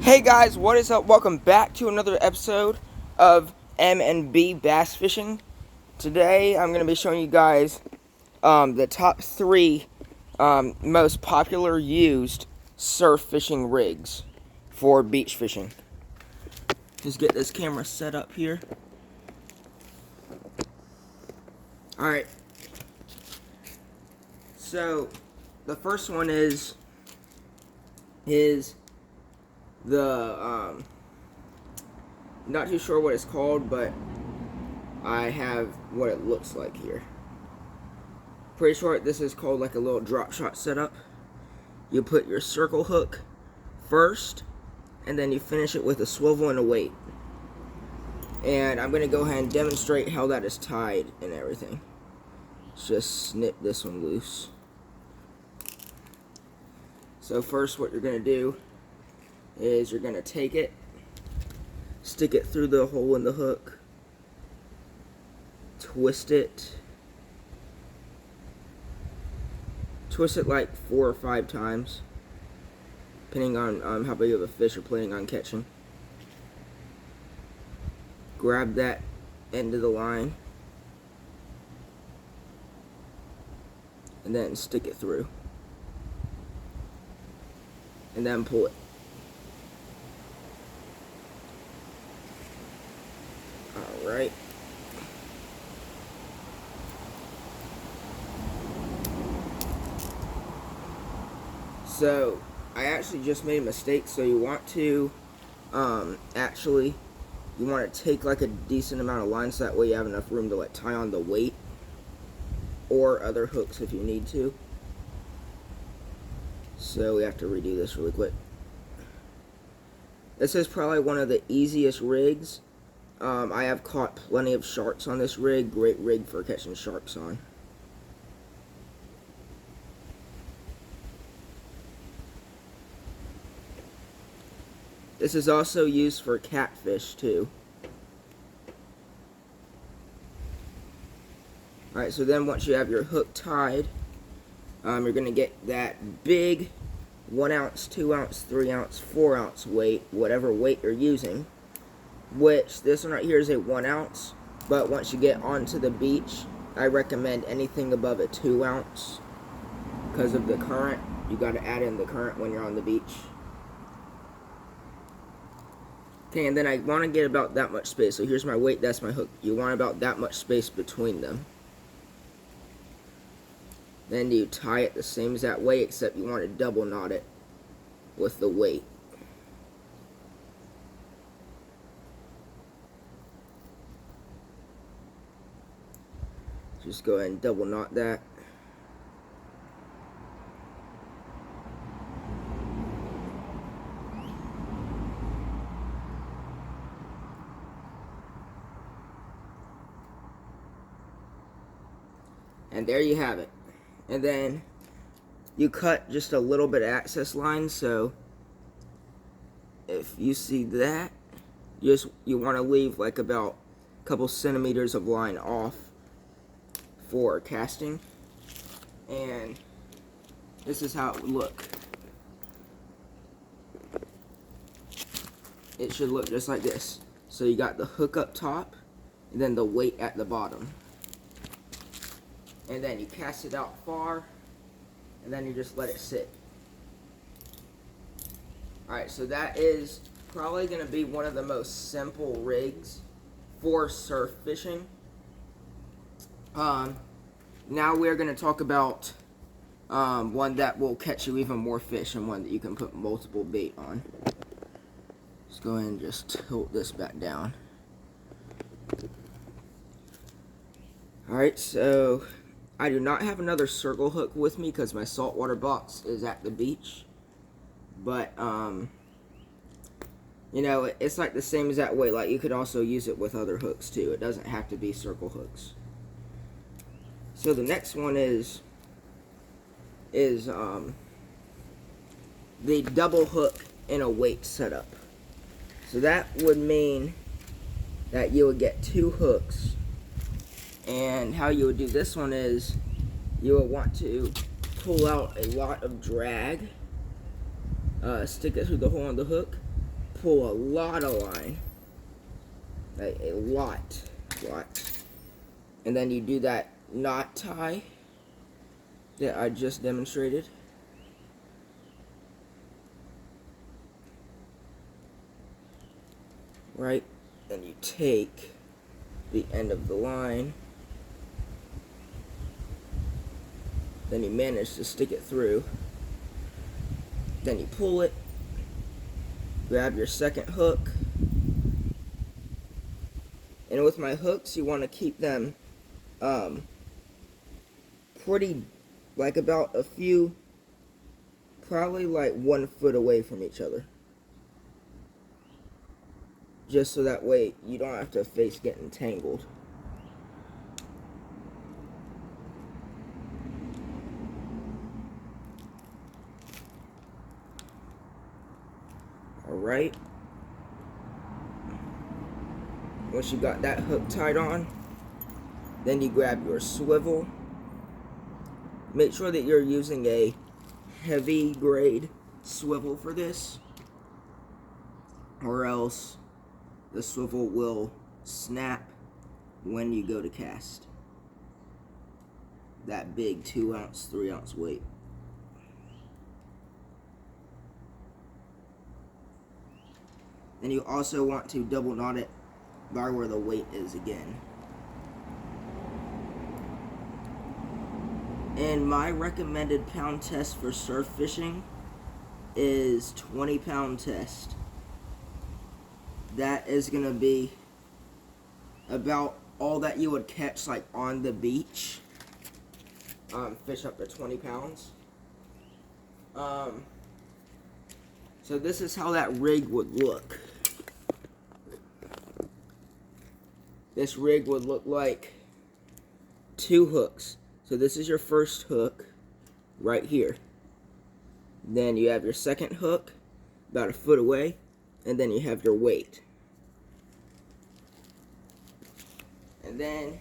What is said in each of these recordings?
Hey guys, what is up? Welcome back to another episode of M&B Bass Fishing. Today I'm going to be showing you guys the top 3 most popular used surf fishing rigs for beach fishing. Just get this camera set up here. Alright, so the first one is the not too sure what it's called, but I have what it looks like here. Pretty sure this is called like a little drop shot setup. You put your circle hook first, and then you finish it with a swivel and a weight. And I'm going to go ahead and demonstrate how that is tied and everything. Let's just snip this one loose. So first what you're going to do is you're going to take it, stick it through the hole in the hook, twist it like 4 or 5 times, depending on how big of a fish you're planning on catching. Grab that end of the line and then stick it through, and then pull it. Alright. So, I actually just made a mistake, so you want to, you want to take like a decent amount of line, so that way you have enough room to like tie on the weight or other hooks if you need to. So we have to redo this really quick. This is probably one of the easiest rigs. I have caught plenty of sharks on this rig. Great rig for catching sharks on. This is also used for catfish too. Alright, so then once you have your hook tied, you're going to get that big 1 ounce, 2 ounce, 3 ounce, 4 ounce weight, whatever weight you're using. Which, this one right here is a 1 ounce, but once you get onto the beach, I recommend anything above a 2 ounce. Because of the current, you got to add in the current when you're on the beach. Okay, and then I want to get about that much space. So here's my weight, that's my hook. You want about that much space between them. Then you tie it the same as that way, except you want to double knot it with the weight. Just go ahead and double knot that. And there you have it. And then you cut just a little bit of access line, so if you see that, you want to leave like about a couple centimeters of line off for casting. And this is how it would look. It should look just like this. So you got the hook up top, and then the weight at the bottom. And then you cast it out far, and then you just let it sit. Alright, so that is probably going to be one of the most simple rigs for surf fishing. Now we're going to talk about one that will catch you even more fish, and one that you can put multiple bait on. Let's go ahead and just tilt this back down. Alright, so I do not have another circle hook with me because my saltwater box is at the beach. But, you know, it's like the same as that way. Like, you could also use it with other hooks too. It doesn't have to be circle hooks. So the next one is the double hook in a weight setup. So that would mean that you would get 2 hooks. And how you would do this one is you would want to pull out a lot of drag, stick it through the hole on the hook, pull a lot of line. Like a lot. And then you do that knot tie that I just demonstrated. Right? Then you take the end of the line. Then you manage to stick it through. Then you pull it. Grab your second hook. And with my hooks, you want to keep them pretty, like about a few, probably like 1 foot away from each other. Just so that way you don't have to face getting tangled. Alright. Once you got that hook tied on, then you grab your swivel. Make sure that you're using a heavy grade swivel for this, or else the swivel will snap when you go to cast. That big 2 ounce, 3 ounce weight. Then you also want to double knot it by where the weight is again. And my recommended pound test for surf fishing is 20-pound test. That is gonna be about all that you would catch like on the beach. Fish up to 20 pounds. So this is how that rig would look. This rig would look like 2 hooks. So this is your first hook right here. Then you have your second hook about a foot away, and then you have your weight. And then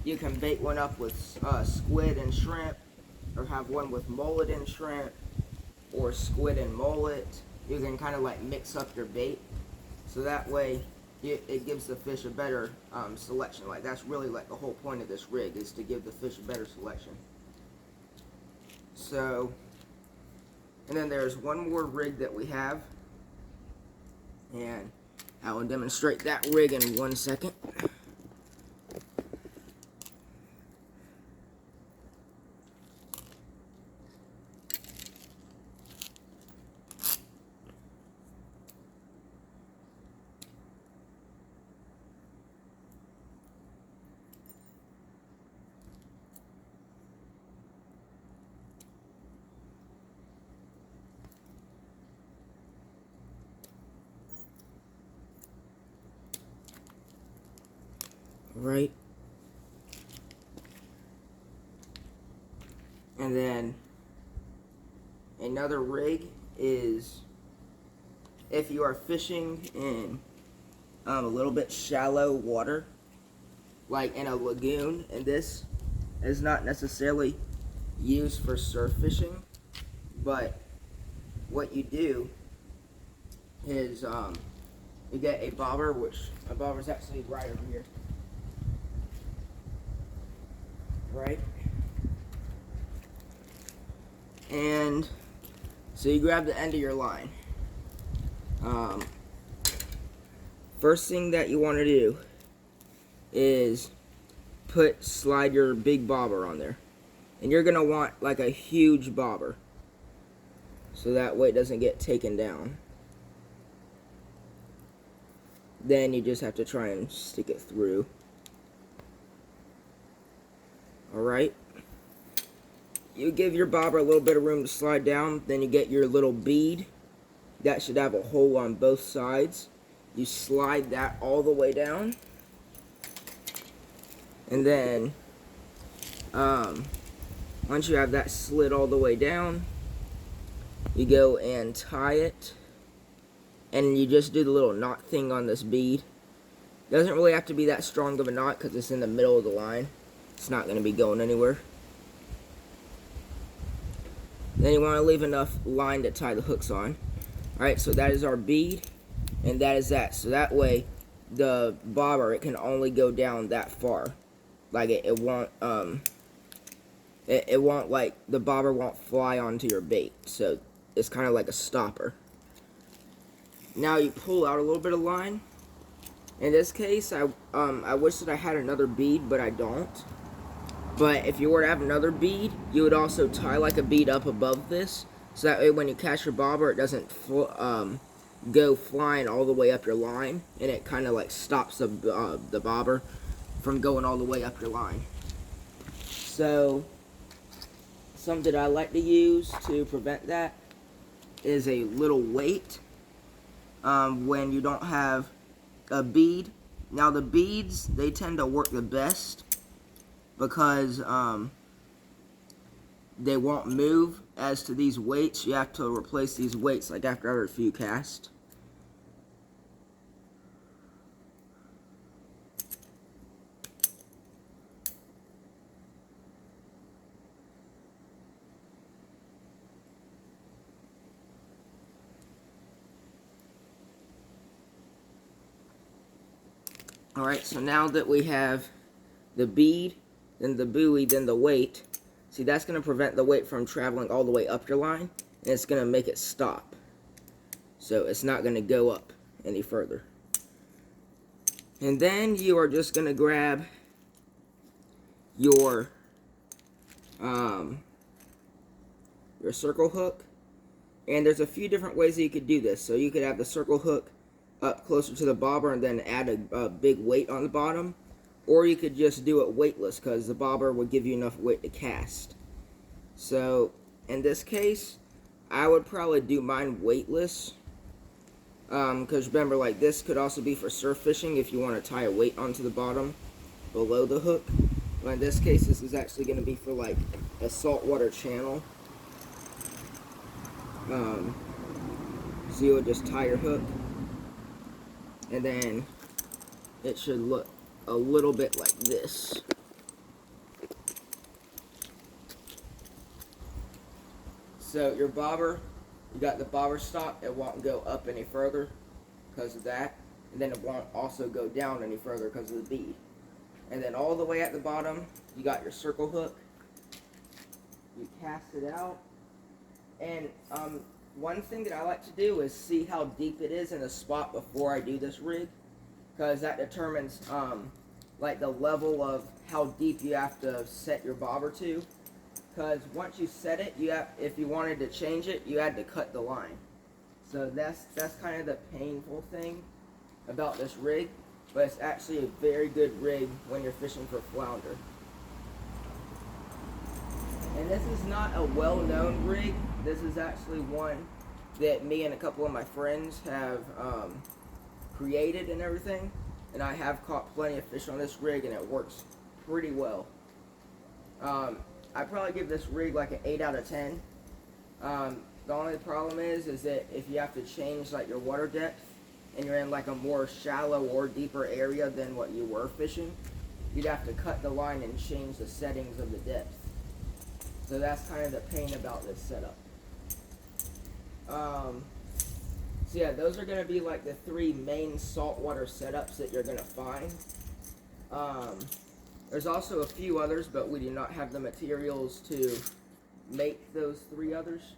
you can bait one up with squid and shrimp, or have one with mullet and shrimp, or squid and mullet. You can kind of like mix up your bait, so that way it gives the fish a better selection. Like that's really like the whole point of this rig, is to give the fish a better selection. So, and then there's one more rig that we have, and I will demonstrate that rig in 1 second. Right, and then another rig is if you are fishing in a little bit shallow water, like in a lagoon, and this is not necessarily used for surf fishing, but what you do is you get a bobber, which a bobber is actually right over here. Right? And so you grab the end of your line. First thing that you want to do is slide your big bobber on there. And you're going to want like a huge bobber, so that way it doesn't get taken down. Then you just have to try and stick it through. Alright, you give your bobber a little bit of room to slide down, then you get your little bead. That should have a hole on both sides. You slide that all the way down. And then, once you have that slid all the way down, you go and tie it. And you just do the little knot thing on this bead. Doesn't really have to be that strong of a knot because it's in the middle of the line. It's not going to be going anywhere. Then you want to leave enough line to tie the hooks on. Alright, so that is our bead. and that is that. So that way, the bobber, it can only go down that far. Like it won't it won't, like, the bobber won't fly onto your bait. So it's kind of like a stopper. Now you pull out a little bit of line. In this case, I wish that I had another bead, but I don't. But if you were to have another bead, you would also tie like a bead up above this, so that way when you catch your bobber, it doesn't go flying all the way up your line, and it kind of like stops the bobber from going all the way up your line. So something I like to use to prevent that is a little weight when you don't have a bead. Now the beads, they tend to work the best because they won't move. As to these weights, you have to replace these weights like after every few casts. Alright, so now that we have the bead, then the buoy, then the weight, see, that's going to prevent the weight from traveling all the way up your line, and it's going to make it stop. So it's not going to go up any further. And then you are just going to grab your circle hook, and there's a few different ways that you could do this. So you could have the circle hook up closer to the bobber and then add a big weight on the bottom, or you could just do it weightless because the bobber would give you enough weight to cast. So in this case, I would probably do mine weightless, because remember, like, this could also be for surf fishing if you want to tie a weight onto the bottom below the hook. But in this case, this is actually going to be for like a saltwater channel. So you would just tie your hook, and then it should look a little bit like this. So your bobber, you got the bobber stop, it won't go up any further because of that, and then it won't also go down any further because of the bead. And then all the way at the bottom, you got your circle hook. You cast it out, and one thing that I like to do is see how deep it is in a spot before I do this rig, because that determines like the level of how deep you have to set your bobber to. Because once you set it, if you wanted to change it, you had to cut the line. So that's kind of the painful thing about this rig, but it's actually a very good rig when you're fishing for flounder. And this is not a well-known rig. This is actually one that me and a couple of my friends have created and everything. And I have caught plenty of fish on this rig, and it works pretty well. I'd probably give this rig like an 8 out of 10. The only problem is that if you have to change like your water depth, and you're in like a more shallow or deeper area than what you were fishing, you'd have to cut the line and change the settings of the depth. So that's kind of the pain about this setup. So yeah, those are going to be like the 3 main saltwater setups that you're going to find. There's also a few others, but we do not have the materials to make those 3 others.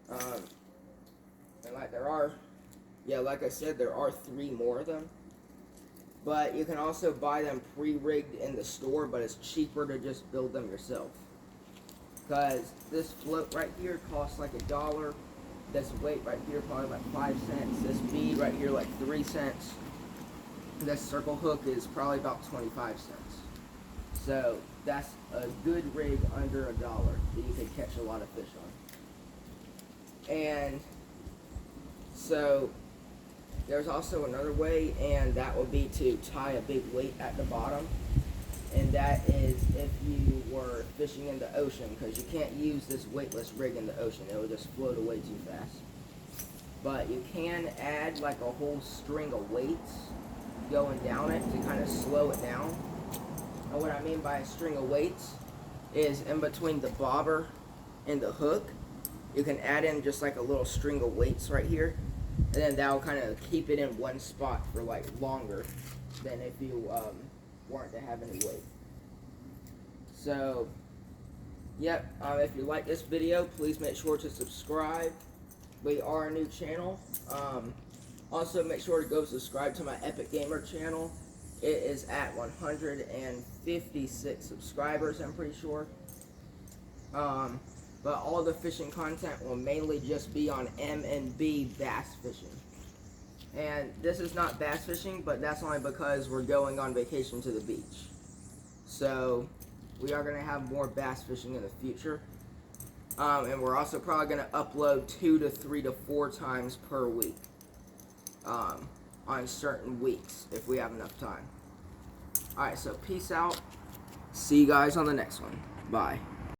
And like there are, yeah, like I said, there are 3 more of them. But you can also buy them pre-rigged in the store, but it's cheaper to just build them yourself. Because this float right here costs like $1. This weight right here probably like 5 cents. This bead right here like 3 cents. This circle hook is probably about 25 cents. So that's a good rig under $1 that you can catch a lot of fish on. And so there's also another way, and that would be to tie a big weight at the bottom. And that is if you were fishing in the ocean, because you can't use this weightless rig in the ocean. It will just float away too fast. But you can add like a whole string of weights going down it to kind of slow it down. And what I mean by a string of weights is in between the bobber and the hook, you can add in just like a little string of weights right here. and then that'll kind of keep it in one spot for like longer than if you weren't to have any weight. So, yep, if you like this video, please make sure to subscribe. We are a new channel. Also, make sure to go subscribe to my Epic Gamer channel. It is at 156 subscribers, I'm pretty sure. But all the fishing content will mainly just be on M&B bass fishing. And this is not bass fishing, but that's only because we're going on vacation to the beach. So, we are going to have more bass fishing in the future. And we're also probably going to upload 2 to 3 to 4 times per week. On certain weeks, if we have enough time. Alright, so peace out. See you guys on the next one. Bye.